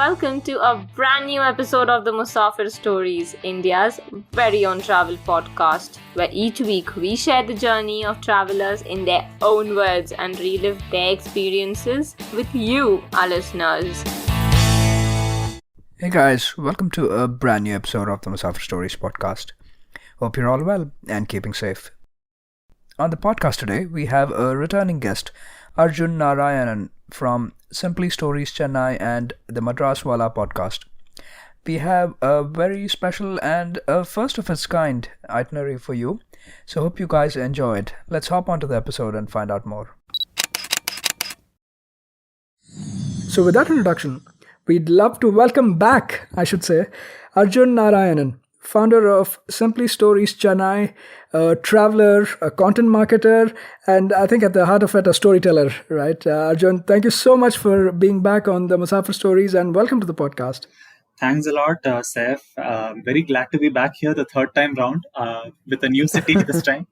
welcome to a brand new episode of the Musafir Stories, India's very own travel podcast, where each week we share the journey of travelers in their own words and relive their experiences with you, our listeners. Hey guys, welcome to a brand new episode of the Musafir Stories podcast. Hope you're all well and keeping safe. On the podcast today, we have a returning guest, Arjun Narayanan from Simply Stories Chennai and the Madras podcast. We have a very special and a first of its kind itinerary for you, so hope you guys enjoy it. Let's hop onto the episode and find out more. So with that introduction, we'd love to welcome back, Arjun Narayanan, founder of Simply Stories Chennai, a traveler, a content marketer, and I think at the heart of it, a storyteller, right? Arjun, thank you so much for being back on the Musafir Stories and welcome to the podcast. Thanks a lot, Saif. Very glad to be back here the third time round with a new city this time.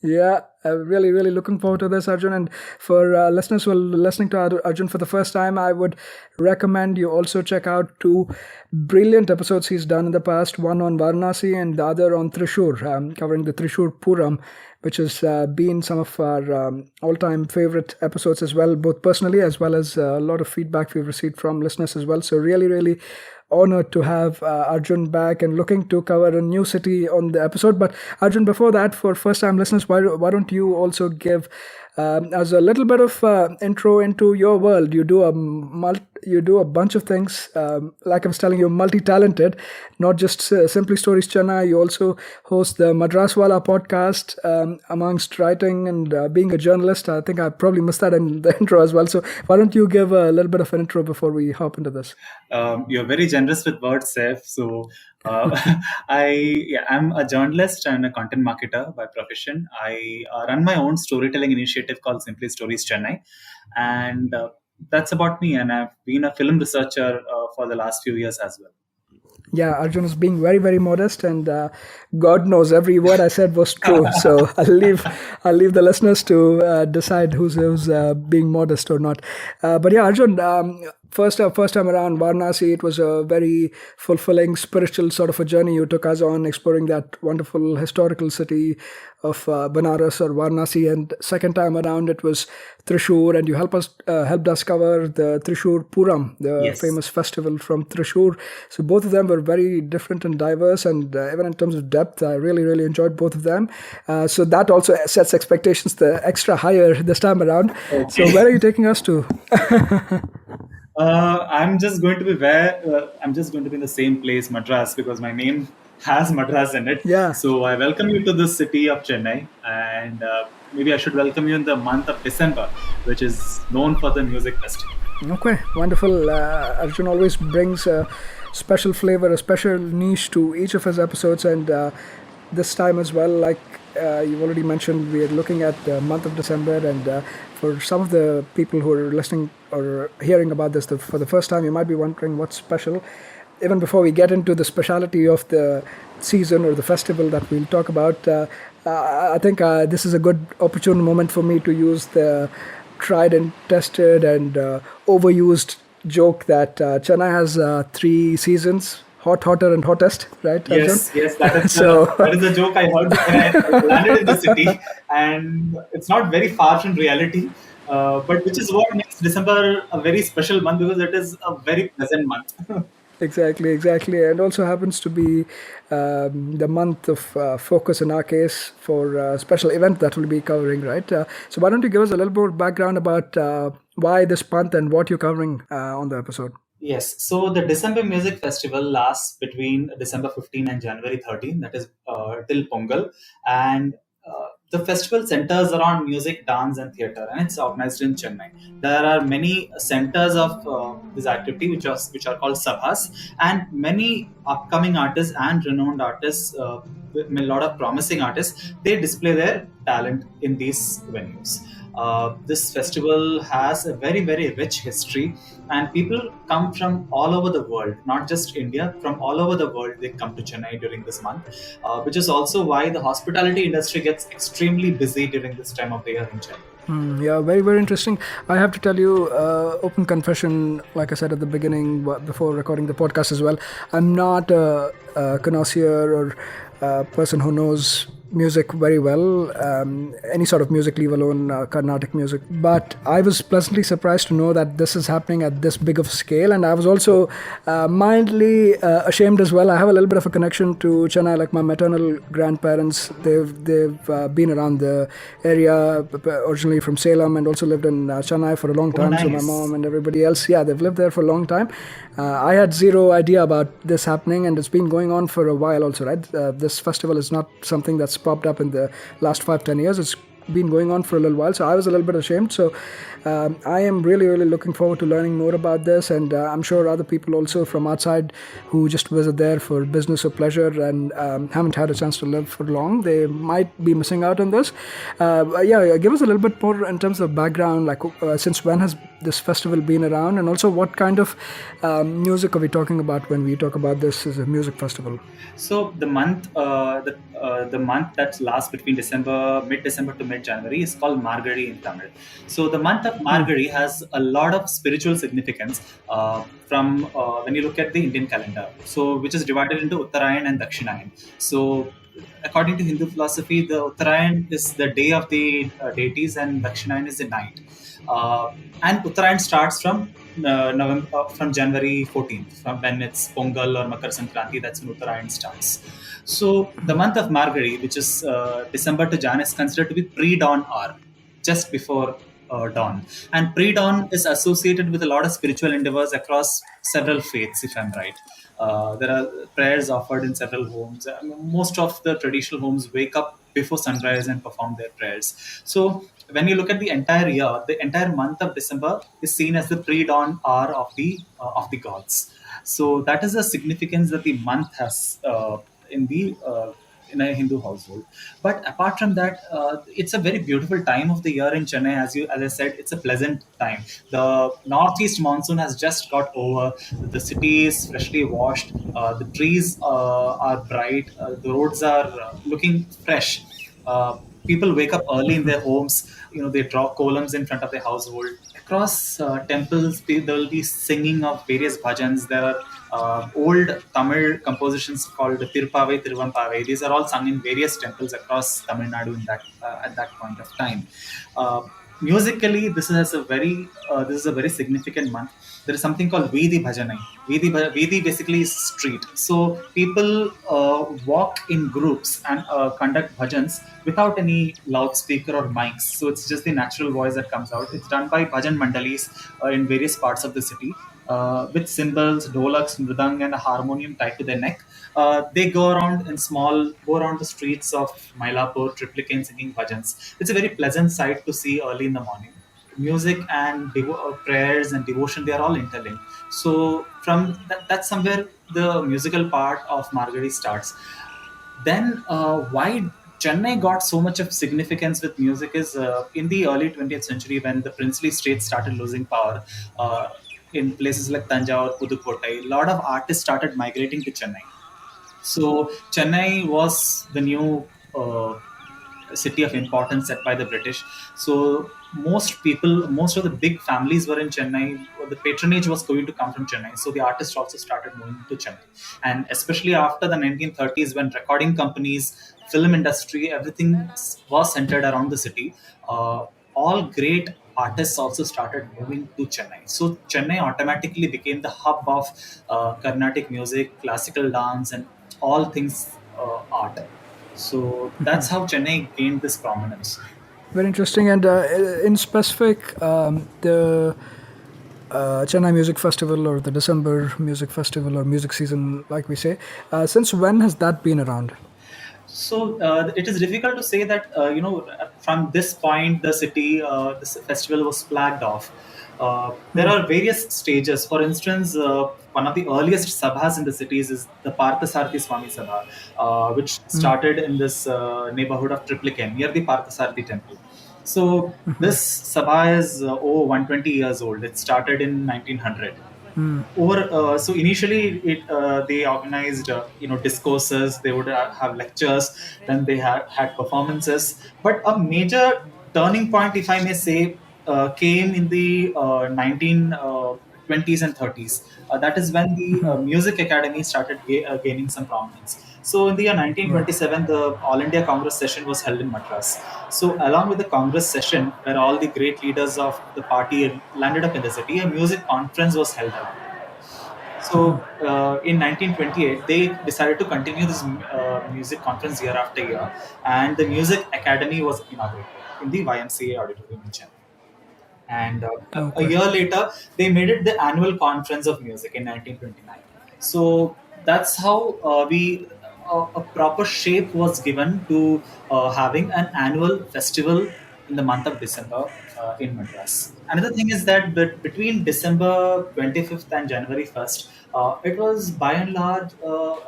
Yeah, really looking forward to this, Arjun. And for listeners who are listening to Arjun for the first time, I would recommend you also check out two brilliant episodes he's done in the past, one on Varanasi and the other on Thrissur, covering the Thrissur Puram, which has been some of our all-time favorite episodes as well, both personally as well as a lot of feedback we've received from listeners as well. So really honored to have Arjun back and looking to cover a new city on the episode. But Arjun, before that, for first-time listeners, why don't you also give us a little bit of intro into your world? You do a bunch of things. Like I was telling you, multi-talented. Not just Simply Stories Chennai. You also host the Madras podcast. Amongst writing and being a journalist, I think I probably missed that in the intro as well. So why don't you give a little bit of an intro before we hop into this? You're very generous with words, Saif. So I'm a journalist and a content marketer by profession. I run my own storytelling initiative called Simply Stories Chennai, and that's about me. And I've been a film researcher for the last few years as well. Yeah, Arjun is being very modest, and God knows every word I said was true. So I'll leave the listeners to decide who's being modest or not. But yeah, Arjun, first time around Varanasi, it was a very fulfilling spiritual sort of a journey you took us on, exploring that wonderful historical city of Banaras or Varanasi. And second time around, it was Thrissur, and you helped us cover the Thrissur Puram, the famous festival from Thrissur. So both of them were very different and diverse, and even in terms of depth, I really enjoyed both of them. So that also sets expectations the extra higher this time around. Okay. So where are you taking us to? I'm just going to be in the same place, Madras, because my name has Madras in it. Yeah. So I welcome you to the city of Chennai, and maybe I should welcome you in the month of December, which is known for the music festival. Okay, wonderful. Arjun always brings a special flavor, a special niche to each of his episodes, and this time as well, like you've already mentioned, we are looking at the month of December, and for some of the people who are listening or hearing about this for the first time, you might be wondering what's special. Even before we get into the speciality of the season or the festival that we'll talk about, I think this is a good opportune moment for me to use the tried and tested and overused joke that Chennai has 3 seasons. Hot, hotter, and hottest, right? Yes, that is a joke I heard when I landed in the city, and it's not very far from reality. But which is what makes December a very special month, because it is a very pleasant month. Exactly, and also happens to be the month of focus in our case for a special event that we'll be covering, right? So why don't you give us a little more background about why this month and what you're covering on the episode? Yes, so the December Music Festival lasts between December 15 and January 13, that is till Pongal, and the festival centers around music, dance and theatre, and it's organized in Chennai. There are many centers of this activity which are called Sabhas, and many upcoming artists and renowned artists, a lot of promising artists, they display their talent in these venues. This festival has a very rich history, and people come from all over the world, not just India, from all over the world they come to Chennai during this month, which is also why the hospitality industry gets extremely busy during this time of the year in Chennai. Yeah, very, very interesting. I have to tell you, open confession, like I said at the beginning, before recording the podcast as well, I'm not a connoisseur or a person who knows music very well, any sort of music, leave alone Carnatic music. But I was pleasantly surprised to know that this is happening at this big of a scale, and I was also mildly ashamed as well. I have a little bit of a connection to Chennai, like my maternal grandparents. They've been around the area, originally from Salem, and also lived in Chennai for a long time. So my nice. mom and everybody else, yeah, they've lived there for a long time. I had zero idea about this happening, and it's been going on for a while also, right? This festival is not something that's popped up in the last 5-10 years. It's been going on for a little while, so I was a little bit ashamed. So I am really, really looking forward to learning more about this, and I'm sure other people also from outside who just visit there for business or pleasure and haven't had a chance to live for long, they might be missing out on this. Yeah, give us a little bit more in terms of background, like since when has this festival been around, and also what kind of music are we talking about when we talk about this as a music festival? So the month that lasts between mid-December to mid-January is called Margazhi in Tamil. So the month of Margazhi has a lot of spiritual significance from when you look at the Indian calendar. So which is divided into Uttarayan and Dakshinayan. So according to Hindu philosophy, the Uttarayan is the day of the deities and Dakshinayan is the night. And Uttarayan starts from from January 14th, from when it's Pongal or Makar Sankranti. That's when Uttarayan starts. So the month of Margazhi, which is December to Jan, is considered to be pre-dawn hour, just before dawn. And pre-dawn is associated with a lot of spiritual endeavors across several faiths, if I'm right. There are prayers offered in several homes. Most of the traditional homes wake up before sunrise and perform their prayers. So when you look at the entire year, the entire month of December is seen as the pre-dawn hour of the gods. So that is the significance that the month has in a Hindu household. But apart from that, it's a very beautiful time of the year in Chennai. As I said, it's a pleasant time. The northeast monsoon has just got over. The city is freshly washed. The trees are bright. The roads are looking fresh. People wake up early in their homes. They draw columns in front of their household. Across temples, there will be singing of various bhajans. There are old Tamil compositions called Tirupavai, Tiruvampavai. These are all sung in various temples across Tamil Nadu at that point of time. Musically, this is a very significant month. There is something called Veedi Bhajanai. Veedi basically is street. So people walk in groups and conduct bhajans without any loudspeaker or mics. So it's just the natural voice that comes out. It's done by bhajan mandalis in various parts of the city. With cymbals, dholaks, mridangam, and a harmonium tied to their neck. They go around the streets of Mylapore, Triplicane singing bhajans. It's a very pleasant sight to see early in the morning. Music and prayers and devotion, they are all interlinked. So from that's somewhere the musical part of Margazhi starts. Then why Chennai got so much of significance with music is in the early 20th century when the princely states started losing power. In places like Tanjore, Pudukkottai, a lot of artists started migrating to Chennai. So Chennai was the new city of importance set by the British. So most of the big families were in Chennai. The patronage was going to come from Chennai. So the artists also started moving to Chennai. And especially after the 1930s, when recording companies, film industry, everything was centered around the city, all great artists also started moving to Chennai. So Chennai automatically became the hub of Carnatic music, classical dance, and all things art. So that's how Chennai gained this prominence. Very interesting. And in specific, the Chennai Music Festival or the December Music Festival or music season, like we say, since when has that been around? So it is difficult to say that from this point the city this festival was flagged off. There are various stages. For instance, one of the earliest sabhas in the cities is the Parthasarthy Swami Sabha, which started in this neighborhood of Triplicane near the Parthasarthy temple. So this sabha is over 120 years old. It started in 1900. So initially they organized discourses. They would have lectures, then they had performances, but a major turning point, if I may say, came in the 1920s and 30s. That is when the Music Academy started gaining some prominence. So in the year Right. 1927, the All India Congress session was held in Madras. So along with the Congress session, where all the great leaders of the party landed up in the city, a music conference was held along with it. So in 1928, they decided to continue this music conference year after year, and the Music Academy was inaugurated in the YMCA auditorium in Chennai. And a Okay. year later, they made it the annual conference of music in 1929. So that's how a proper shape was given to having an annual festival in the month of December in Madras. Another thing is that between December 25th and January 1st, it was by and large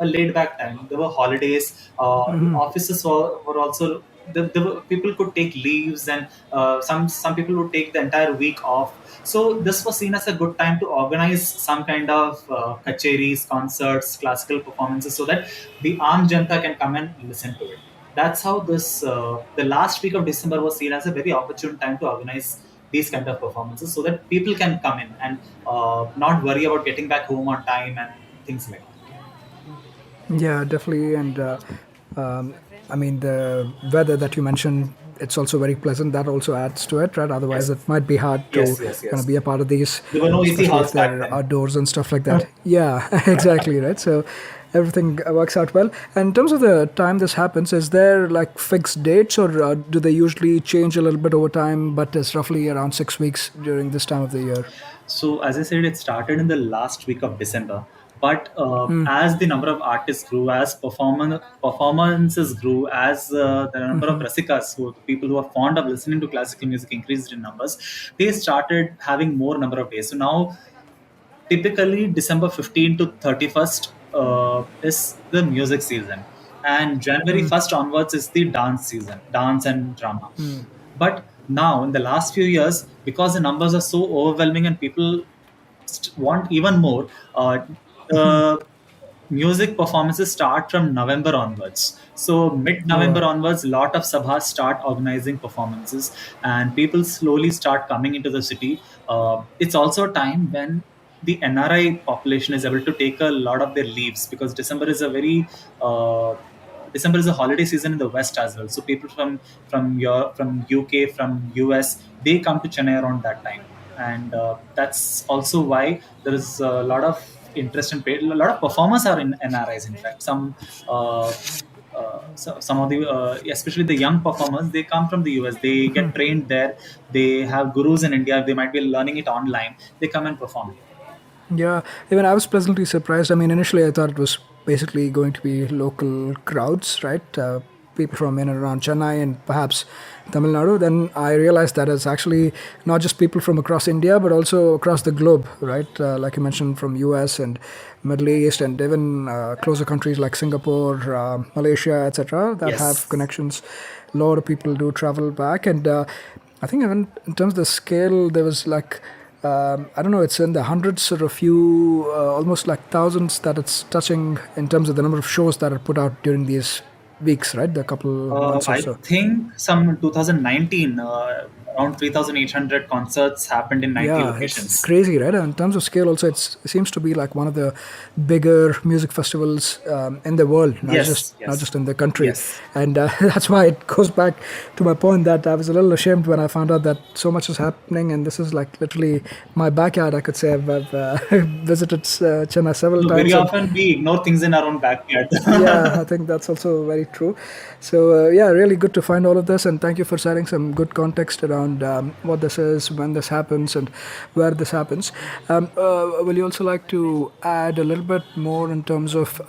a laid back time. There were holidays. The offices were also people could take leaves, and some people would take the entire week off. So this was seen as a good time to organize some kind of kacheris, concerts, classical performances, so that the armed janta can come and listen to it. That's how this the last week of December was seen as a very opportune time to organize these kind of performances, so that people can come in and not worry about getting back home on time and things like that. Yeah, definitely. And um, I mean, the weather that you mentioned, it's also very pleasant. That also adds to it, right? Otherwise, Yes, it might be hard to yes, yes, kind of yes. be a part of these, There were no easy especially halls if back they're then. outdoors and stuff like that. Yeah, exactly, right? So everything works out well. And in terms of the time this happens, is there like fixed dates, or do they usually change a little bit over time? But it's roughly around 6 weeks during this time of the year. So, as I said, it started in the last week of December. But as the number of artists grew, as performances grew, as the number of rasikas, who the people who are fond of listening to classical music, increased in numbers, they started having more number of days. So now, typically, December 15th to 31st is the music season, and January 1st onwards is the dance season, dance and drama. But now, in the last few years, because the numbers are so overwhelming and people want even more, the music performances start from November onwards. So All mid-November right. onwards, lot of sabhas start organizing performances, and people slowly start coming into the city. It's also a time when the NRI population is able to take a lot of their leaves, because uh, December is a holiday season in the West as well. So people from UK, from US, they come to Chennai around that time, and that's also why there is a lot of interest and a lot of performers are in NRIs. In fact, uh, some of the especially the young performers, they come from the US. They get trained there. They have gurus in India. They might be learning it online. They come and perform here. Yeah, even I was pleasantly surprised. I mean, initially I thought it was basically going to be local crowds, right? People from in and around Chennai and perhaps Tamil Nadu. Then I realized that it's actually not just people from across India, but also across the globe, right? Like you mentioned, from US and Middle East, and even closer countries like Singapore, Malaysia, etc., that have Yes. connections. A lot of people do travel back, and I think even in terms of the scale, there was like I don't know, it's in the hundreds or a few, almost like thousands that it's touching in terms of the number of shows that are put out during these weeks, right? The couple months or I so. think some 2019, around 3,800 concerts happened in 90 Yeah, it's locations. crazy, right? In terms of scale, also, it seems to be like one of the bigger music festivals in the world, Yes, not yes, just in the country. yes. And that's why it goes back to my point that I was a little ashamed when I found out that so much is happening, and this is like literally my backyard. I could say I've visited Chennai several No, very times, and often we ignore things in our own backyard. yeah, I think that's also very true. So yeah, really good to find all of this, and thank you for sharing some good context around what this is, when this happens, and where this happens. Will you also like to add a little bit more in terms of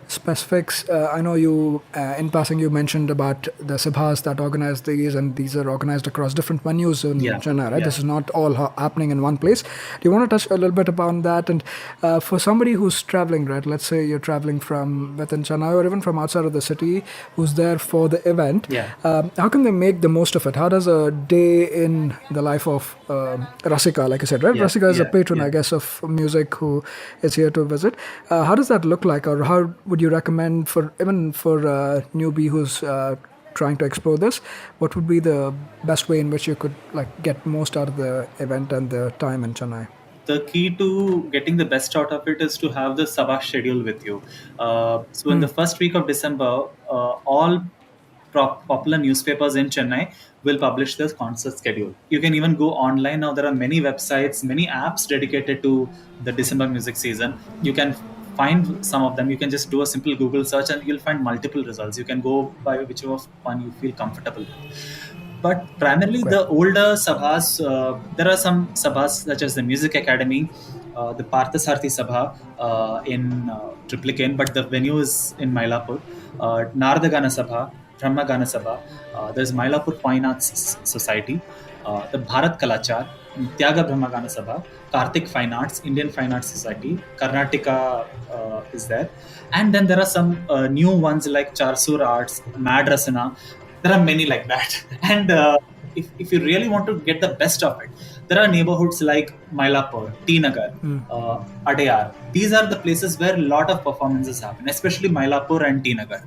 specifics? I know you, in passing, you mentioned about the Sabhas that organize these, and these are organized across different venues in Yeah, Chennai, right? yeah. This is not all happening in one place. Do you want to touch a little bit upon that? And for somebody who's traveling, right? Let's say you're traveling from within Chennai or even from outside of the city, who's there for the event. Yeah. How can they make the most of it? How does a day in the life of Rasika, like I said, right? Yeah, Rasika is a yeah, patron, yeah. I guess, of music who is here to visit. How does that look like, or how would you recommend for even for a newbie who's trying to explore this, what would be the best way in which you could get most out of the event and the time in Chennai? The key to getting the best out of it is to have the Sabha schedule with you. So in the first week of December, all popular newspapers in Chennai will publish this concert schedule. You can even go online now. There are many websites, many apps dedicated to the December music season. You can find some of them. You can just do a simple Google search and you'll find multiple results. You can go by whichever one you feel comfortable with. But primarily the older Sabhas, there are some Sabhas such as the Music Academy, the Parthasarthy Sabha in Triplicane, but the venue is in Mylapore, Narada Gana Sabha, Brahma Gana Sabha, there's Mylapore Fine Arts Society, the Bharat Kalachar, Tyaga Brahma Gana Sabha, Karthik Fine Arts, Indian Fine Arts Society, Karnatica is there. And then there are some new ones like Charsur Arts, Madras. There are many like that. And if you really want to get the best of it, there are neighborhoods like Mylapore, Nagar, Adyar. These are the places where a lot of performances happen, especially Mylapore and Nagar.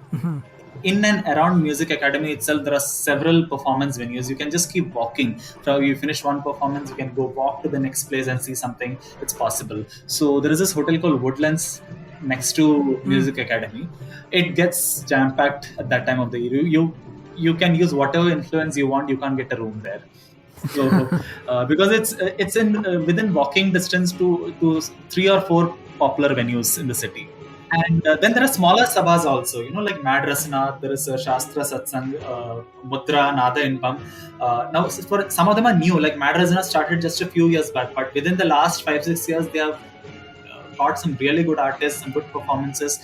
In and around Music Academy itself, there are several performance venues. You can just keep walking. So you finish one performance, you can go walk to the next place and see something. It's possible. So there is this hotel called Woodlands next to Music Academy. It gets jam-packed at that time of the year. You can use whatever influence you want. You can't get a room there. So because it's in within walking distance to 3 or 4 popular venues in the city. And then there are smaller sabhas also, like Madrasana, there is Shastra Satsang, Mudra, Nada Inpam. Now, for some of them are new, like Madrasana started just a few years back, but within the last 5-6 years, they have got some really good artists, some good performances,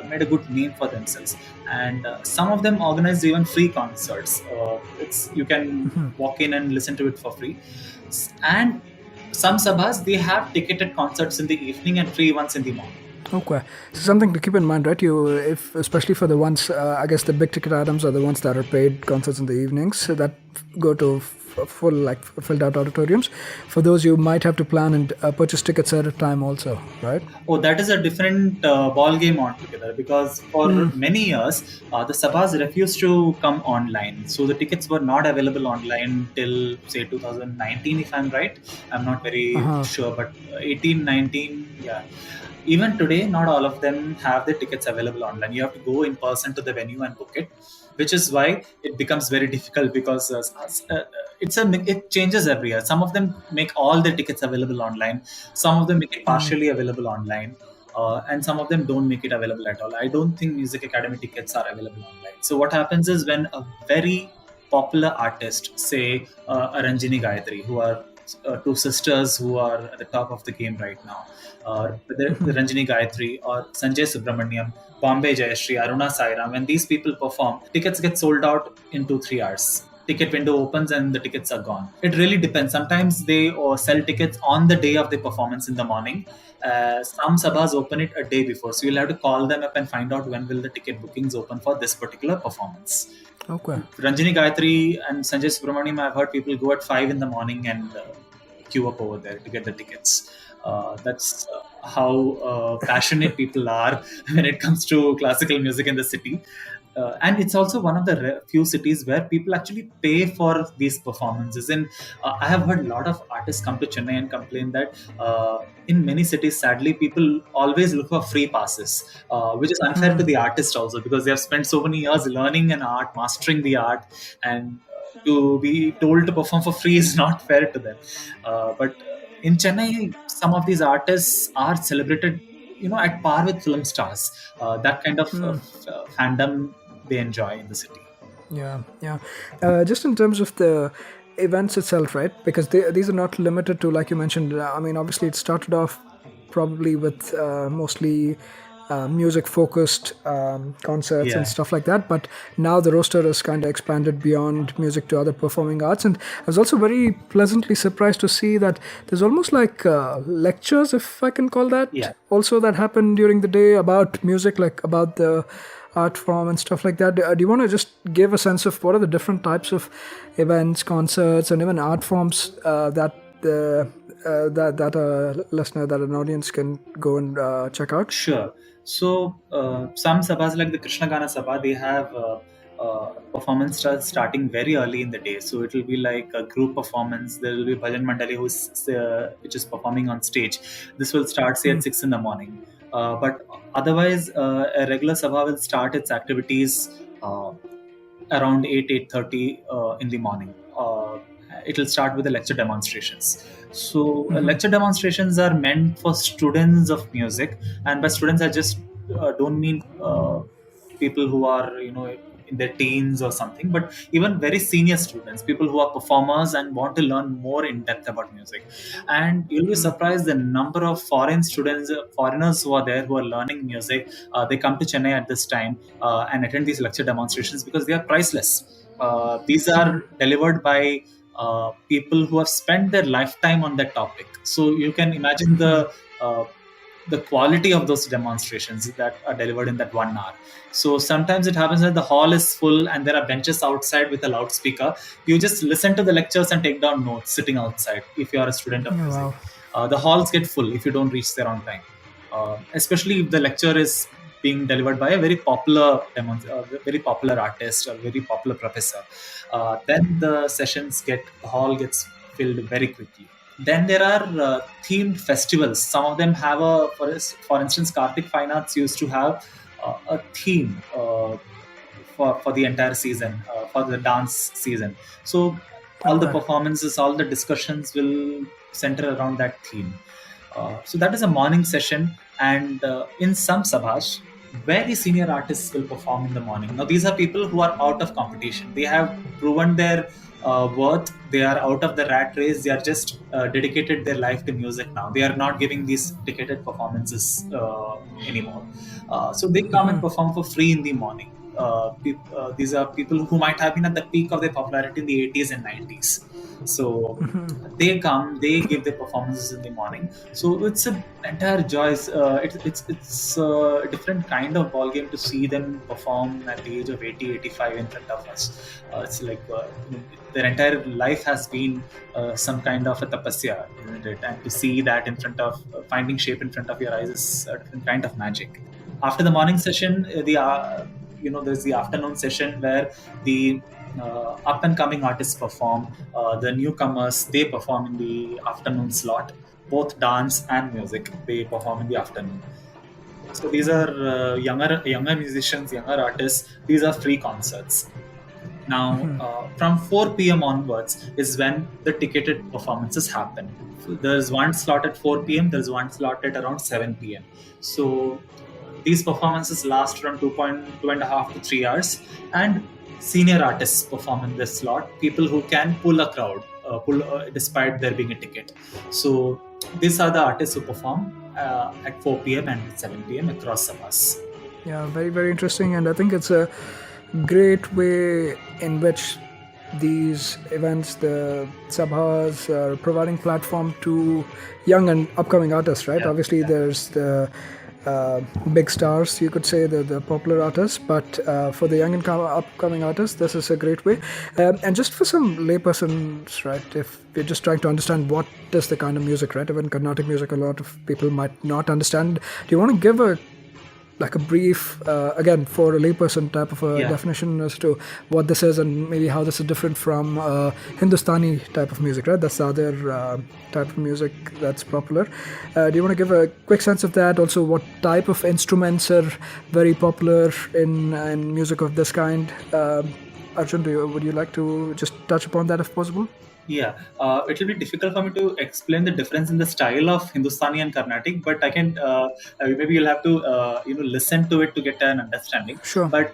made a good name for themselves. And some of them organized even free concerts. You can walk in and listen to it for free. And some sabhas, they have ticketed concerts in the evening and free ones in the morning. Okay, so something to keep in mind, right? Especially for the ones, I guess the big ticket items are the ones that are paid concerts in the evenings that go to filled out auditoriums. For those, you might have to plan and purchase tickets at a time also, right? Oh, that is a different ball game altogether, because for many years the Sabhas refused to come online. So the tickets were not available online till say 2019, if I'm right. I'm not very sure, but 18, 19, yeah. Even today, not all of them have the tickets available online. You have to go in person to the venue and book it, which is why it becomes very difficult, because it changes every year. Some of them make all the tickets available online. Some of them make it partially available online. And some of them don't make it available at all. I don't think Music Academy tickets are available online. So what happens is, when a very popular artist, say Ranjini Gayatri, who are 2 sisters who are at the top of the game right now, the Ranjini Gayatri or Sanjay Subramaniam, Bombay Jayashree, Aruna Sairam, when these people perform, tickets get sold out in 2-3 hours. Ticket window opens and the tickets are gone. It really depends. Sometimes they sell tickets on the day of the performance in the morning. Some sabhas open it a day before, so you'll have to call them up and find out when will the ticket bookings open for this particular performance. Okay. Ranjini Gayatri and Sanjay Subramaniam, I've heard people go at 5 in the morning and queue up over there to get the tickets. That's how passionate people are when it comes to classical music in the city. And it's also one of the few cities where people actually pay for these performances. And I have heard a lot of artists come to Chennai and complain that in many cities, sadly, people always look for free passes, which is unfair to the artist also, because they have spent so many years learning an art, mastering the art, and to be told to perform for free is not fair to them. But in Chennai, some of these artists are celebrated, at par with film stars. That kind of fandom they enjoy in the city. Yeah. Just in terms of the events itself, right? Because these are not limited to, like you mentioned. Obviously, it started off probably with mostly music-focused concerts and stuff like that. But now the roster is kind of expanded beyond music to other performing arts. And I was also very pleasantly surprised to see that there's almost like lectures, if I can call that, also that happen during the day about music, like about the art form and stuff like that. Do you want to just give a sense of what are the different types of events, concerts, and even art forms that a listener, that an audience can go and check out? Sure. So some sabhas like the Krishna Gana Sabha, they have performance starting very early in the day. So it will be like a group performance. There will be bhajan mandali which is performing on stage. This will start say at 6 in the morning. But otherwise, a regular sabha will start its activities around 8:30 in the morning. It will start with the lecture demonstrations. So lecture demonstrations are meant for students of music, and by students I just don't mean people who are in their teens or something, but even very senior students, people who are performers and want to learn more in depth about music. And you'll be surprised the number of foreigners who are there who are learning music. They come to Chennai at this time and attend these lecture demonstrations because they are priceless. These are delivered by people who have spent their lifetime on that topic. So you can imagine the quality of those demonstrations that are delivered in that 1 hour. So sometimes it happens that the hall is full and there are benches outside with a loudspeaker. You just listen to the lectures and take down notes sitting outside if you are a student of music. Wow. The halls get full if you don't reach there on time, especially if the lecture is being delivered by a very popular artist or very popular professor. Then the hall gets filled very quickly. Then there are themed festivals. Some of them have for instance, Kartik Fine Arts used to have a theme for the entire season, for the dance season. So all the performances, all the discussions will center around that theme. So that is a morning session, and in some sabhas, very senior artists will perform in the morning. Now these are people who are out of competition. They have proven their worth. They are out of the rat race. They are just dedicated their life to music now. They are not giving these ticketed performances anymore. So they come and perform for free in the morning. These are people who might have been at the peak of their popularity in the 80s and 90s. So they come, they give their performances in the morning. So it's an entire joy. It's a different kind of ball game to see them perform at the age of 80, 85 in front of us. It's like their entire life has been some kind of a tapasya, isn't it? And to see that in front of finding shape in front of your eyes is a different kind of magic. After the morning session, there's the afternoon session where the up and coming artists perform. The newcomers, they perform in the afternoon slot. Both dance and music, they perform in the afternoon. So these are younger musicians, younger artists. These are free concerts. Now, from 4 p.m. onwards is when the ticketed performances happen. So there's one slot at 4 p.m. There's one slot at around 7 p.m. So these performances last around 2.5 to 3 hours, and senior artists perform in this slot. People who can pull a crowd, despite there being a ticket. So these are the artists who perform at 4 p.m. and 7 p.m. across Sabhas. Yeah, very, very interesting. And I think it's a great way in which these events, the Sabhas, are providing platform to young and upcoming artists, right? Yeah, Obviously, there's the big stars, you could say, the popular artists, but for the young and upcoming artists, this is a great way. And just for some laypersons, right, if we're just trying to understand what is the kind of music, right, even carnatic music, a lot of people might not understand. Do you want to give a brief, again, for a layperson type of a definition as to what this is and maybe how this is different from Hindustani type of music, right? That's the other type of music that's popular. Do you want to give a quick sense of that? Also, what type of instruments are very popular in music of this kind? Arjun, would you like to just touch upon that if possible? Yeah, it will be difficult for me to explain the difference in the style of Hindustani and Carnatic, but I can maybe you'll have to listen to it to get an understanding. Sure. But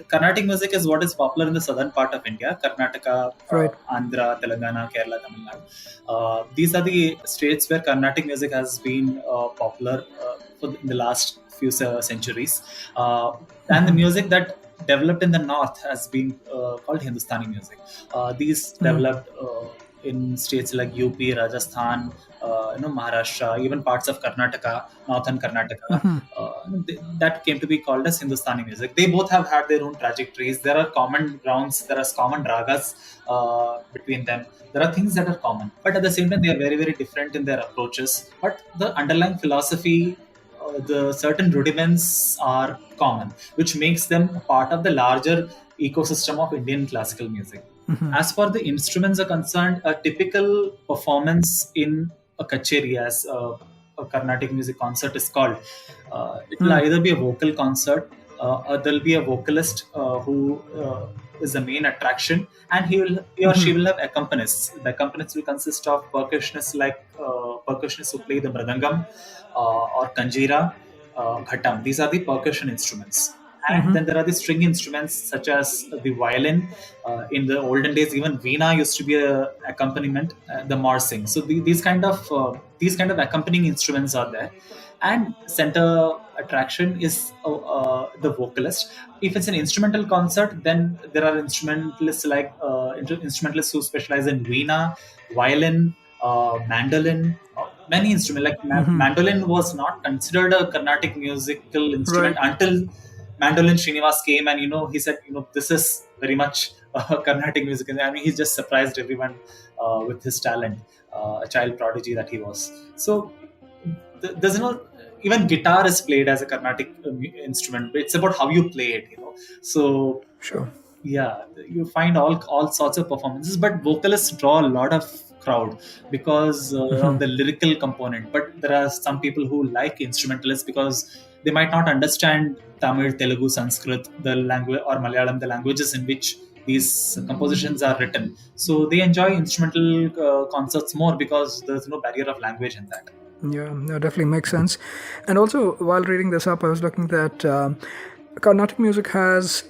Carnatic music is what is popular in the southern part of India: Karnataka, right. Andhra, Telangana, Kerala, Tamil Nadu. These are the states where Carnatic music has been popular in the last few centuries, and the music that developed in the north has been called Hindustani music. These developed in states like UP, Rajasthan, Maharashtra, even parts of Karnataka, northern Karnataka. That came to be called as Hindustani music. They both have had their own trajectories. There are common grounds, there are common ragas between them. There are things that are common, but at the same time, they are very, very different in their approaches. But the underlying philosophy the certain rudiments are common, which makes them part of the larger ecosystem of Indian classical music. As far the instruments are concerned, a typical performance in a kacheri, as a Carnatic music concert is called, it will either be a vocal concert, or there'll be a vocalist who is the main attraction, and he or she will have accompanists. The accompanists will consist of percussionists percussionists who play the mridangam or kanjira, ghatam. These are the percussion instruments. And then there are the string instruments such as the violin. In the olden days, even veena used to be a accompaniment, the morsing. So these kind of accompanying instruments are there. And center attraction is the vocalist. If it's an instrumental concert, then there are instrumentalists instrumentalists who specialize in veena, violin, mandolin, many instruments. Like mandolin was not considered a Carnatic musical instrument until Mandolin Srinivas came, and he said, this is very much Carnatic music. I mean, he just surprised everyone with his talent, a child prodigy that he was. So there's even guitar is played as a Carnatic instrument. It's about how you play it, So sure, yeah, you find all sorts of performances, but vocalists draw a lot of crowd because of the lyrical component. But there are some people who like instrumentalists because they might not understand Tamil, Telugu, Sanskrit, the language, or Malayalam, the languages in which these compositions are written. So they enjoy instrumental concerts more because there's no barrier of language in that. Yeah, that definitely makes sense. And also, while reading this up, I was looking that Carnatic music has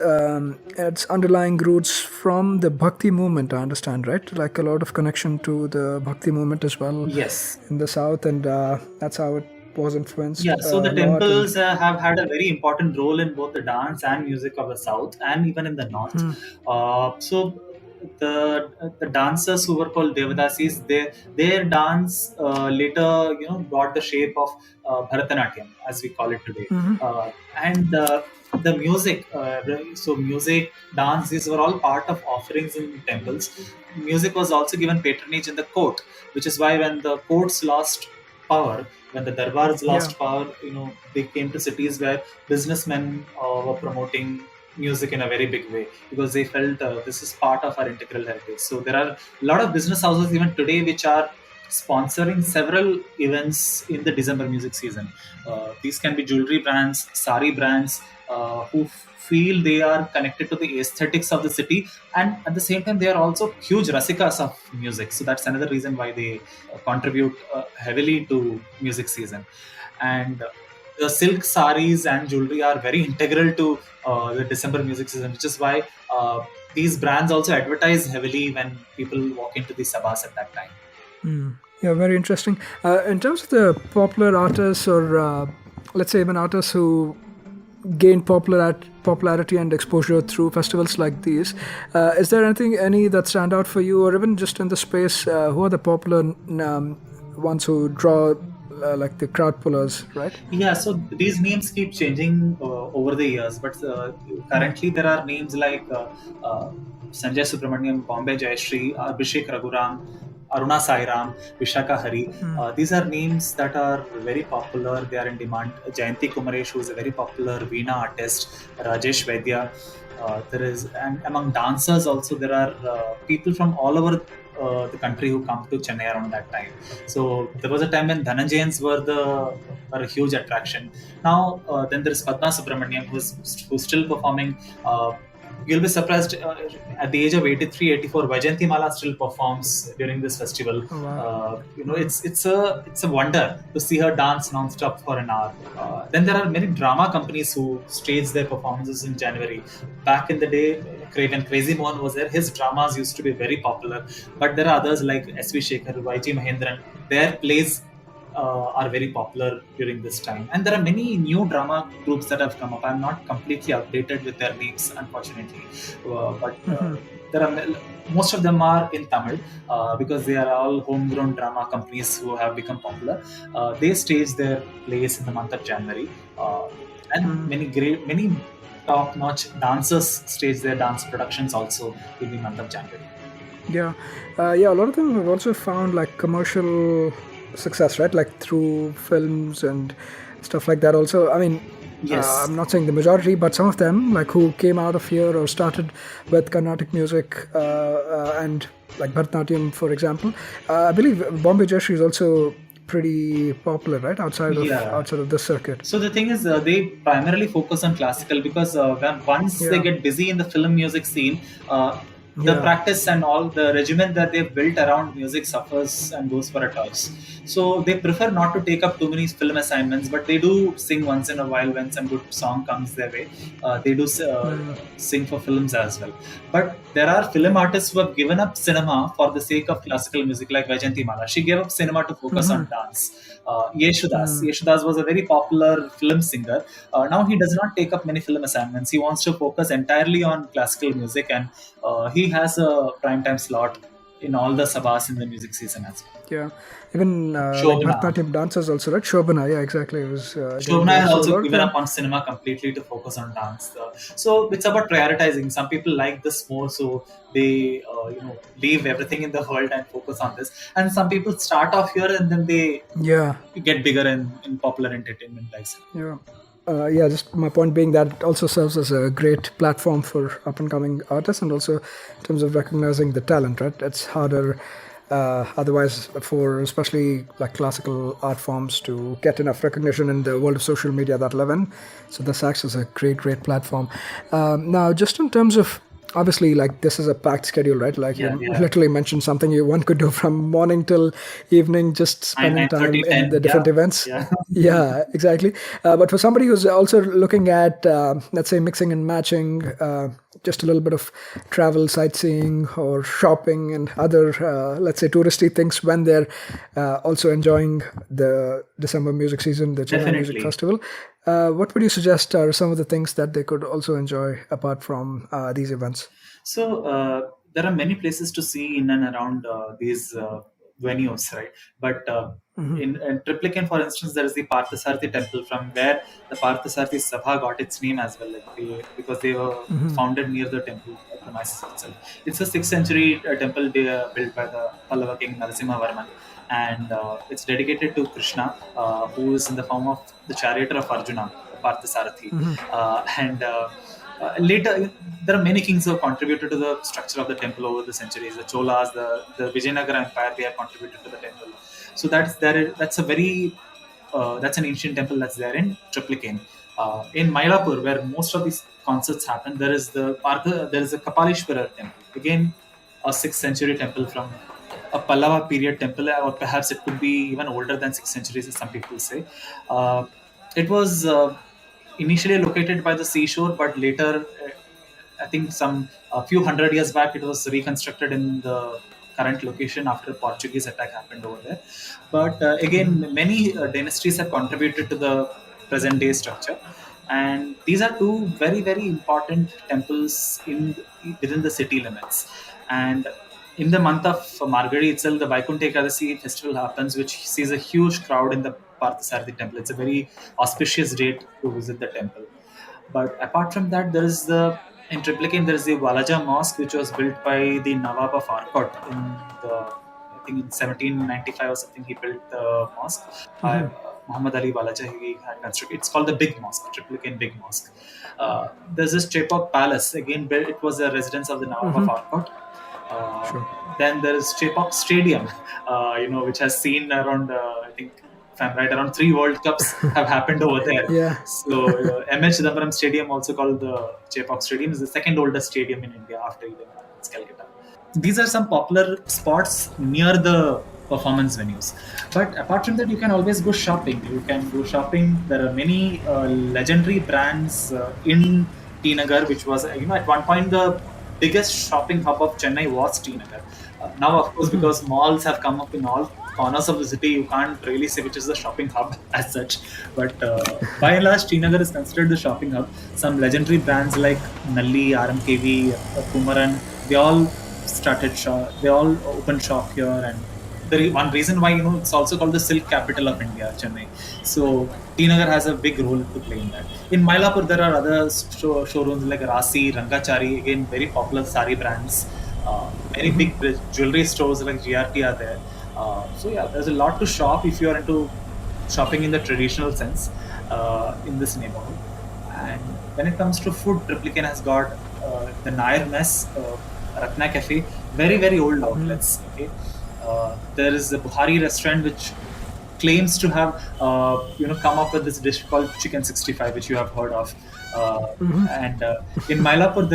its underlying roots from the Bhakti movement, I understand, right? Like a lot of connection to the Bhakti movement as well. Yes. In the south, and that's how it was influenced. Yeah, so the temples have had a very important role in both the dance and music of the south, and even in the north. So the dancers who were called Devadasis, their dance later got the shape of bharatanatyam, as we call it today. And the music, so music, dance, these were all part of offerings in temples. Music was also given patronage in the court, which is why when the courts lost power, when the darbars lost power, they came to cities where businessmen were promoting music in a very big way because they felt this is part of our integral heritage. So there are a lot of business houses even today which are sponsoring several events in the December music season. These can be jewelry brands, sari brands, who feel they are connected to the aesthetics of the city, and at the same time they are also huge rasikas of music. So that's another reason why they contribute heavily to music season. And the silk saris and jewelry are very integral to the December music season, which is why these brands also advertise heavily when people walk into the Sabhas at that time. Yeah, very interesting. In terms of the popular artists, or let's say even artists who gain popularity and exposure through festivals like these, is there any that stand out for you, or even just in the space, who are the popular ones who draw like the crowd pullers, right? Yeah, so these names keep changing over the years, but currently there are names like Sanjay Subramaniam, Bombay Jayashree, Abhishek Raghuram, Aruna Sairam, Vishaka Hari. These are names that are very popular. They are in demand. Jayanti Kumaresh, who is a very popular veena artist. Rajesh Vaidya. And among dancers also, there are people from all over the country who come to Chennai around that time. So there was a time when Dhananjayans were a huge attraction. Now then there is Padma Subramaniam, who's still performing. You'll be surprised, at the age of 83, 84, Vajanti Mala still performs during this festival. Oh, wow. It's a wonder to see her dance non-stop for an hour. Then there are many drama companies who stage their performances in January. Back in the day, when Crazy Mohan was there, his dramas used to be very popular. But there are others like S.V. Shekhar, Y.G. Mahendran. Their plays are very popular during this time. And there are many new drama groups that have come up. I'm not completely updated with their names, unfortunately. There are most of them are in Tamil because they are all homegrown drama companies who have become popular. They stage their plays in the month of January. And many top-notch dancers stage their dance productions also in the month of January. Yeah. A lot of them have also found like commercial success, right? Like through films and stuff like that also. I mean, Yes. I'm not saying the majority, but some of them, like who came out of here or started with Carnatic music and like Bharatanatyam, for example. I believe Bombay Jayashree is also pretty popular, right, outside of this circuit. So the thing is, they primarily focus on classical because once they get busy in the film music scene, the practice and all the regimen that they've built around music suffers and goes for a toss. So they prefer not to take up too many film assignments, but they do sing once in a while when some good song comes their way. They do sing for films as well. But there are film artists who have given up cinema for the sake of classical music, like Vaijayanti Mala. She gave up cinema to focus on dance. Yeshudas was a very popular film singer. Now he does not take up many film assignments. He wants to focus entirely on classical music, and he has a primetime slot in all the Sabhas in the music season as well. Yeah, even Bharatanatyam dancers also, right? Shobhana, yeah, exactly. It was Shobhana has also given up on cinema completely to focus on dance. So it's about prioritizing. Some people like this more, so they leave everything in the world and focus on this. And some people start off here and then they get bigger in popular entertainment likes. Just my point being that it also serves as a great platform for up-and-coming artists, and also in terms of recognizing the talent, right? It's harder otherwise for especially like classical art forms to get enough recognition in the world of social media that live in. So this acts as a great platform. Now, just in terms of, obviously, like this is a packed schedule, right? Like you literally mentioned something one could do from morning till evening, just spending time in the different events. Yeah, exactly. But for somebody who's also looking at, let's say, mixing and matching, just a little bit of travel, sightseeing, or shopping and other, let's say, touristy things when they're also enjoying the December music season, the Chennai Music Festival. What would you suggest are some of the things that they could also enjoy apart from these events? So there are many places to see in and around these venues, right? But in Triplicane, for instance, there is the Parthasarthy temple, from where the Parthasarathy Sabha got its name as well, because they were founded near the temple premises itself. It's a 6th century temple built by the Pallava king Narasimhavarman. And it's dedicated to Krishna, who is in the form of the charioteer of Arjuna, Parthasarathy. Later, there are many kings who have contributed to the structure of the temple over the centuries. The Cholas, the Vijayanagara Empire, they have contributed to the temple. So that's an ancient temple that's there in Triplicane. In Mylapore, where most of these concerts happen, there is a Kapaleshwar temple. Again, a 6th century temple from a Pallava period temple, or perhaps it could be even older than 6 centuries, as some people say. It was initially located by the seashore, but later, I think a few hundred years back, it was reconstructed in the current location after a Portuguese attack happened over there. But again, many dynasties have contributed to the present day structure. And these are two very, very important temples within the city limits. And in the month of Margazhi itself, the Vaikuntha Ekadasi festival happens, which sees a huge crowd in the Parthasarthy temple. It's a very auspicious date to visit the temple. But apart from that, in Triplicane, there is the Wallajah mosque, which was built by the Nawab of Arcot in 1795 or something. He built the mosque. Muhammad Ali Wallajah, he had constructed. It's called the Big Mosque, Triplicane Big Mosque. There's this Chepauk Palace. Again, it was a residence of the Nawab of Arcot. Then there is Chepauk Stadium, which has seen around, I think, if I'm right, around 3 World Cups have happened over there. So M.H. Chidambaram Stadium, also called the Chepauk Stadium, is the second oldest stadium in India after Calcutta. These are some popular spots near the performance venues. But apart from that, you can always go shopping. There are many legendary brands in Nagar, which was, at one point the biggest shopping hub of Chennai was Nagar. Now, of course, because malls have come up in all corners of the city, you can't really say which is the shopping hub as such. But by and large, Nagar is considered the shopping hub. Some legendary brands like Nalli, RMKV, Kumaran, they all opened shop here. And the one reason why, it's also called the silk capital of India, Chennai. So Nagar has a big role to play in that. In Mylapore, there are other showrooms like Rasi, Rangachari, again very popular sari brands. Very big jewelry stores like GRT are there. There's a lot to shop if you are into shopping in the traditional sense. in this neighborhood. And when it comes to food, Triplicane has got the Nair Mess, Ratna Cafe, very, very old outlets. Okay, there is a Buhari restaurant which claims to have come up with this dish called chicken 65, which you have heard of. And in Mylapore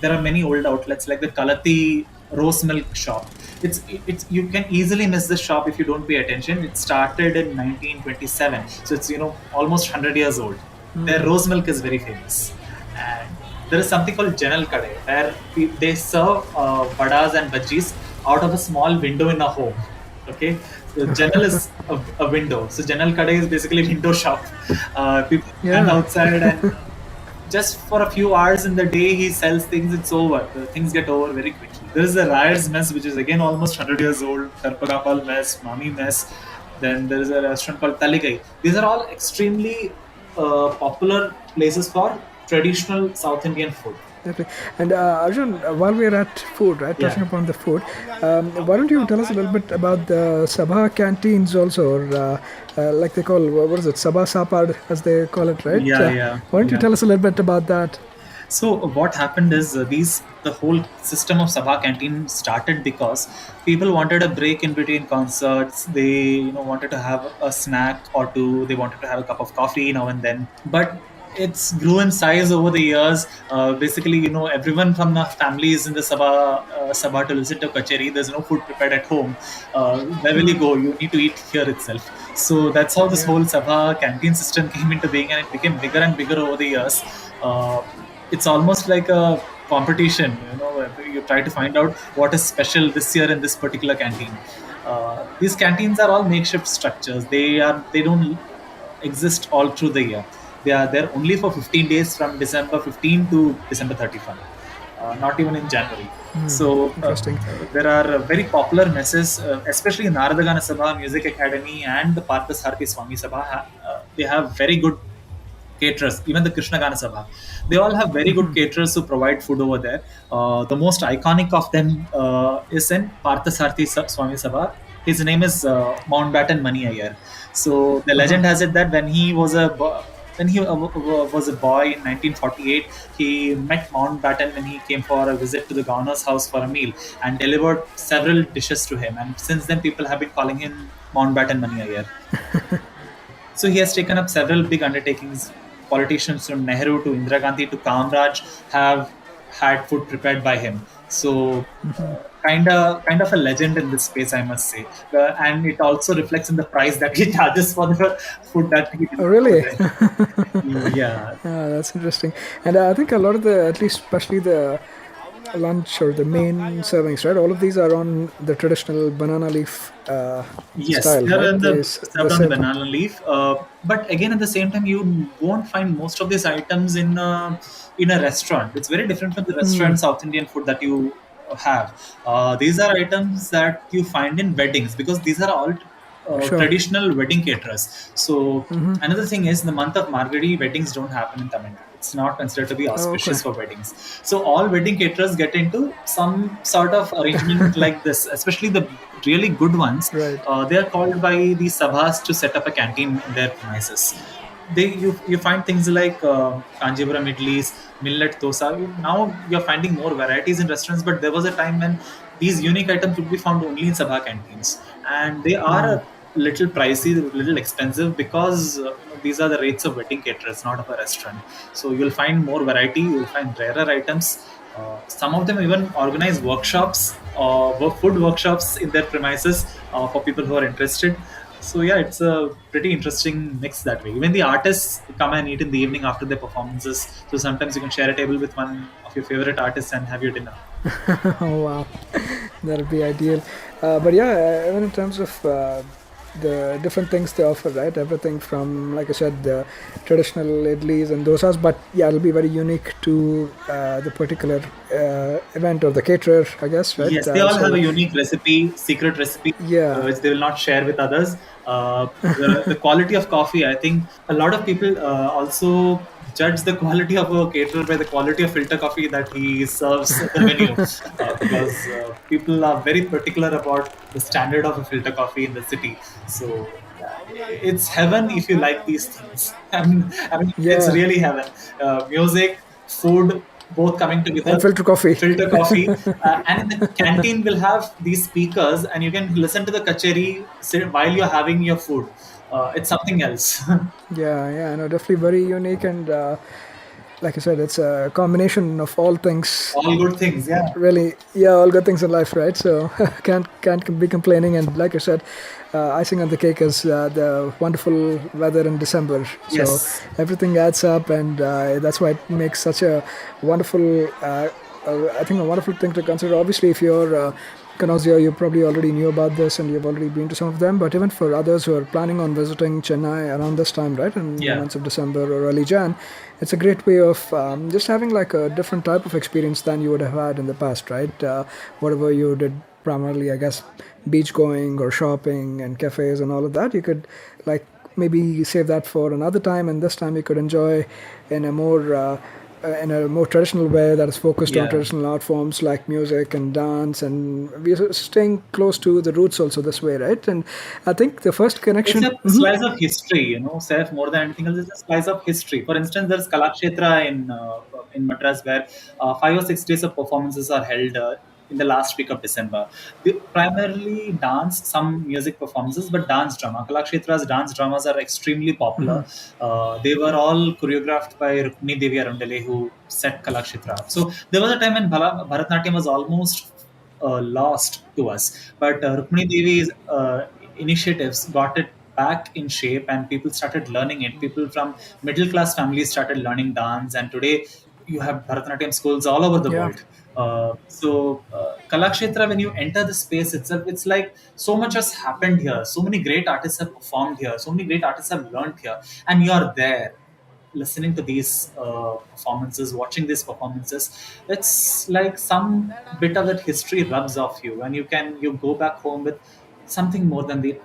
there are many old outlets like the Kalati rose milk shop. It's you can easily miss this shop if you don't pay attention. It started in 1927, so it's almost 100 years old. Their rose milk is very famous. And there is something called Janal Kade, where they serve vadas and bhajis out of a small window in a home. Okay, so Janal is a window. So Janal Kade is basically window shop. People stand outside and just for a few hours in the day he sells things. It's over. The things get over very quickly. There is the Rayer's Mess, which is again almost 100 years old. Karpagapal Mess, Mami Mess. Then there is a restaurant called Taligai. These are all extremely popular places for traditional South Indian food. Okay. And Arjun, while we are at food, right, touching upon the food, why don't you tell us a little bit about the Sabha canteens also, or like they call, what is it, Sabha Saapad, as they call it, right? Why don't you tell us a little bit about that? So what happened is the whole system of Sabha canteen started because people wanted a break in between concerts. They wanted to have a snack or two. They wanted to have a cup of coffee now and then. But it's grew in size over the years. Basically, everyone from the family is in the Sabha to listen to kacheri. There's no food prepared at home. Where will you go? You need to eat here itself. So that's how this whole Sabha canteen system came into being, and it became bigger and bigger over the years. It's almost like a competition. You try to find out what is special this year in this particular canteen. These canteens are all makeshift structures. They don't exist all through the year. They are there only for 15 days from December 15 to December 31. Not even in January. So there are very popular messes, especially Narada Gana Sabha, Music Academy, and the Parthasarthy Swami Sabha. They have very good caterers. Even the Krishna Gana Sabha, they all have very good caterers who provide food over there. The most iconic of them is in Parthasarthy Swami Sabha. His name is Mountbatten Mani Adyar. So the legend has it that when he was a boy in 1948, he met Mountbatten when he came for a visit to the governor's house for a meal and delivered several dishes to him. And since then, people have been calling him Mountbatten Mani Adyar. So he has taken up several big undertakings. Politicians from Nehru to Indira Gandhi to Kamraj have had food prepared by him. So kind of a legend in this space, I must say. And it also reflects in the price that he charges for the food that he delivers. Oh, really? Yeah. That's interesting. And I think a lot of at least especially the lunch or the main servings, right? All of these are on the traditional banana leaf yes, style. They're right? served on the banana leaf. But again, at the same time, you won't find most of these items in a restaurant. It's very different from the restaurant South Indian food that you have. These are items that you find in weddings because these are all traditional wedding caterers. So another thing is, in the month of Margazhi, weddings don't happen in Tamil Nadu. It's not considered to be auspicious for weddings. So all wedding caterers get into some sort of arrangement like this, especially the really good ones. Right. They are called by the Sabhas to set up a canteen in their premises. You find things like Kanjipuram idlis, millet dosa. Now you're finding more varieties in restaurants, but there was a time when these unique items would be found only in Sabha canteens, and they are a little pricey, a little expensive because these are the rates of wedding caterers, not of a restaurant. So you'll find more variety, you'll find rarer items. Some of them even organize workshops, food workshops in their premises for people who are interested. So yeah, it's a pretty interesting mix that way. Even the artists come and eat in the evening after their performances. So sometimes you can share a table with one of your favorite artists and have your dinner. Oh wow, that'll be ideal. But yeah, even in terms of the different things they offer, right? Everything from, like I said, the traditional idlis and dosas, but yeah, it'll be very unique to the particular event or the caterer, I guess, right? Yes, they all have a unique recipe, secret recipe, which they will not share with others. The quality of coffee, I think a lot of people also judge the quality of a caterer by the quality of filter coffee that he serves at the menu, because people are very particular about the standard of a filter coffee in the city. So it's heaven if you like these things. I mean, it's Yeah, really heaven. Music, food, both coming and together. filter coffee. Filter coffee, and in the canteen we'll have these speakers, and you can listen to the kacheri while you're having your food. It's something else. Yeah, yeah, no, definitely very unique, and like I said, it's a combination of all things. All good things, yeah. Really, yeah, all good things in life, right? So can't be complaining. And like I said, icing on the cake is the wonderful weather in December. So Yes. everything adds up, and that's why it makes such a wonderful. I think a wonderful thing to consider. Obviously, if you're Kanozia, you probably already knew about this and you've already been to some of them. But even for others who are planning on visiting Chennai around this time, right, in the Yeah. months of December or early Jan, it's a great way of just having like a different type of experience than you would have had in the past, right? Whatever you did primarily, I guess, beach going or shopping and cafes and all of that, you could like maybe save that for another time, and this time you could enjoy in a more traditional way that is focused on Yeah. traditional art forms like music and dance, and we're staying close to the roots also this way, right? And I think the first It's connection. a slice of history, Seth, more than anything else, it's a slice of history. For instance, there's Kalakshetra in Madras where 5 or 6 days of performances are held in the last week of December. They primarily dance, some music performances, but dance drama. Kalakshetra's dance dramas are extremely popular. They were all choreographed by Rukmini Devi Arundale, who set Kalakshetra up. So there was a time when Bharatanatyam was almost lost to us. But Rukmini Devi's initiatives got it back in shape, and people started learning it. People from middle class families started learning dance, and today you have Bharatanatyam schools all over the Yeah, world. Kalakshetra, when you enter the space itself, it's like so much has happened here. So many great artists have performed here. So many great artists have learned here, and you're there listening to these performances, watching these performances. It's like some bit of that history rubs off you, and you go back home with something more than the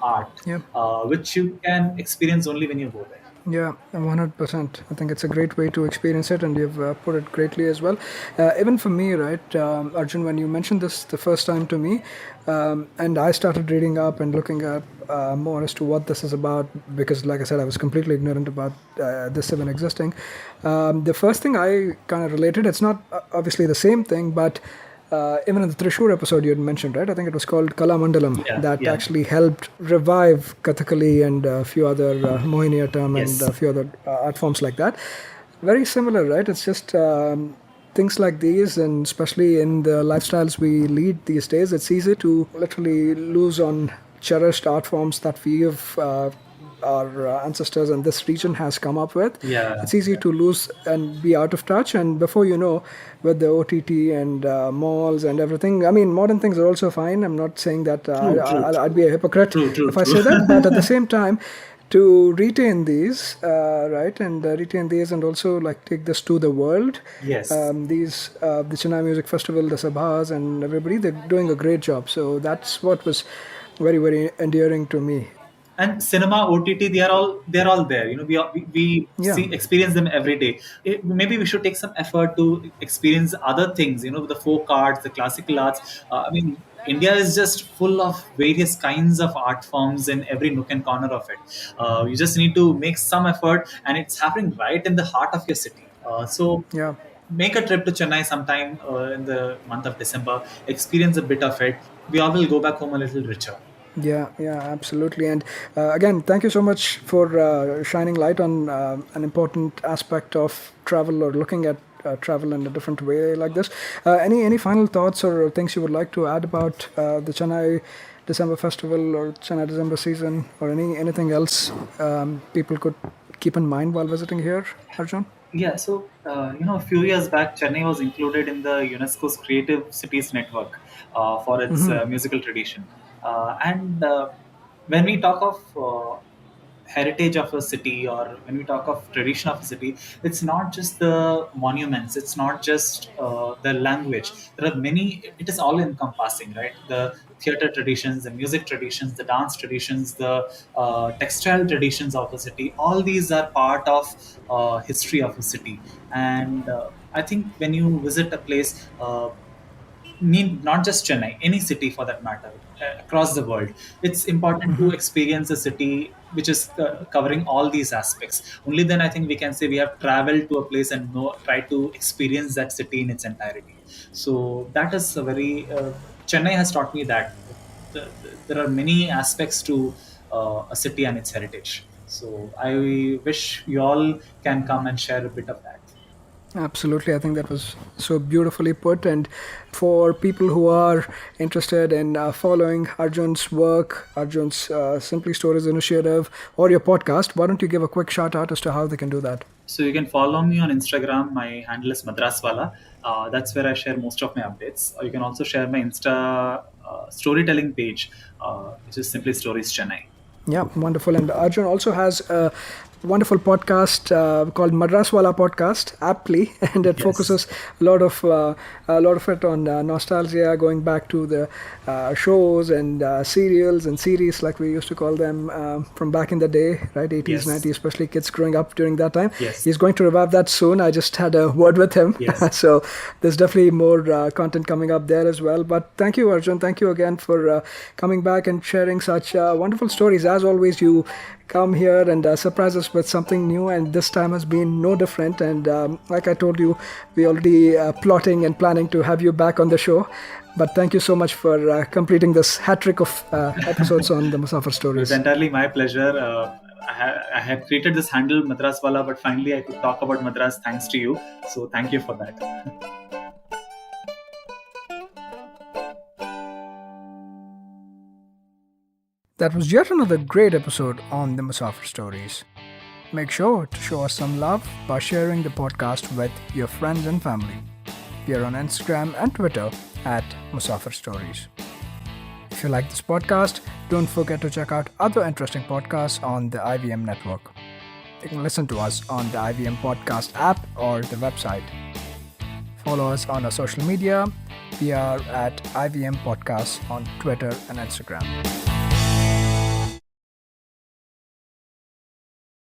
art, yeah. which you can experience only when you go there. Yeah, 100%. I think it's a great way to experience it, and you've put it greatly as well. Even for me, right, Arjun, when you mentioned this the first time to me, and I started reading up and looking up more as to what this is about, because, like I said, I was completely ignorant about this even existing. The first thing I kind of related, it's not obviously the same thing, but even in the Trishur episode you had mentioned, right? I think it was called Kala Mandalam, Yeah, that yeah. actually helped revive Kathakali and a few other Mohiniyattam Yes. and a few other art forms like that. Very similar, right? It's just things like these, and especially in the lifestyles we lead these days, it's easy to literally lose on cherished art forms that we have. Our ancestors and this region has come up with. Yeah. It's easy to lose and be out of touch, and before you know, with the OTT and malls and everything, I mean, modern things are also fine. I'm not saying that I'd be a hypocrite True, if I true. say that, but at the same time, to retain these, right, and retain these, and also like take this to the world. Yes. These the Chennai Music Festival, the Sabhas, and everybody, they're doing a great job. So that's what was very, very endearing to me. And cinema, OTT, they're all there. We Yeah. see experience them every day. Maybe we should take some effort to experience other things, the folk arts, the classical arts. I mean, India is just full of various kinds of art forms in every nook and corner of it. You just need to make some effort, and it's happening right in the heart of your city. So Yeah. make a trip to Chennai sometime in the month of December, experience a bit of it. We all will go back home a little richer. Yeah, yeah, absolutely. And again, thank you so much for shining light on an important aspect of travel, or looking at travel in a different way like this. Any final thoughts or things you would like to add about the Chennai December Festival or Chennai December season, or anything else people could keep in mind while visiting here, Arjun? Yeah, so a few years back, Chennai was included in the UNESCO's Creative Cities Network for its musical tradition. And when we talk of heritage of a city, or when we talk of tradition of a city, it's not just the monuments, it's not just the language. There are many, it is all encompassing, right? The theater traditions, the music traditions, the dance traditions, the textile traditions of a city, all these are part of history of a city. And I think when you visit a place, not just Chennai, any city for that matter, across the world. It's important to experience a city which is covering all these aspects. Only then I think we can say we have traveled to a place and try to experience that city in its entirety. So that is a very Chennai has taught me that there are many aspects to a city and its heritage. So I wish you all can come and share a bit of that. Absolutely. I think that was so beautifully put. And for people who are interested in following Arjun's work, Arjun's Simply Stories initiative, or your podcast, why don't you give a quick shout out as to how they can do that? So you can follow me on Instagram. My handle is Madraswala. That's where I share most of my updates. Or you can also share my Insta storytelling page, which is Simply Stories Chennai. Yeah, wonderful. And Arjun also has a wonderful podcast called Madraswala Podcast, aptly, and it focuses a lot of it on nostalgia, going back to the shows and serials and series, like we used to call them, from back in the day, right? 80s, 90s, especially kids growing up during that time. Yes. He's going to revive that soon. I just had a word with him. Yes. So there's definitely more content coming up there as well. But thank you, Arjun. Thank you again for coming back and sharing such wonderful stories. As always, you come here and surprise us with something new, and this time has been no different. And like I told you, we're already plotting and planning to have you back on the show. But thank you so much for completing this hat trick of episodes on the Musafir Stories. It's entirely my pleasure. I had created this handle Madraswala, but finally I could talk about Madras thanks to you. So thank you for that. That was yet another great episode on the Musafir Stories. Make sure to show us some love by sharing the podcast with your friends and family. We are on Instagram and Twitter at Musafir Stories. If you like this podcast, don't forget to check out other interesting podcasts on the IVM network. You can listen to us on the IVM podcast app or the website. Follow us on our social media. We are at IVM Podcasts on Twitter and Instagram.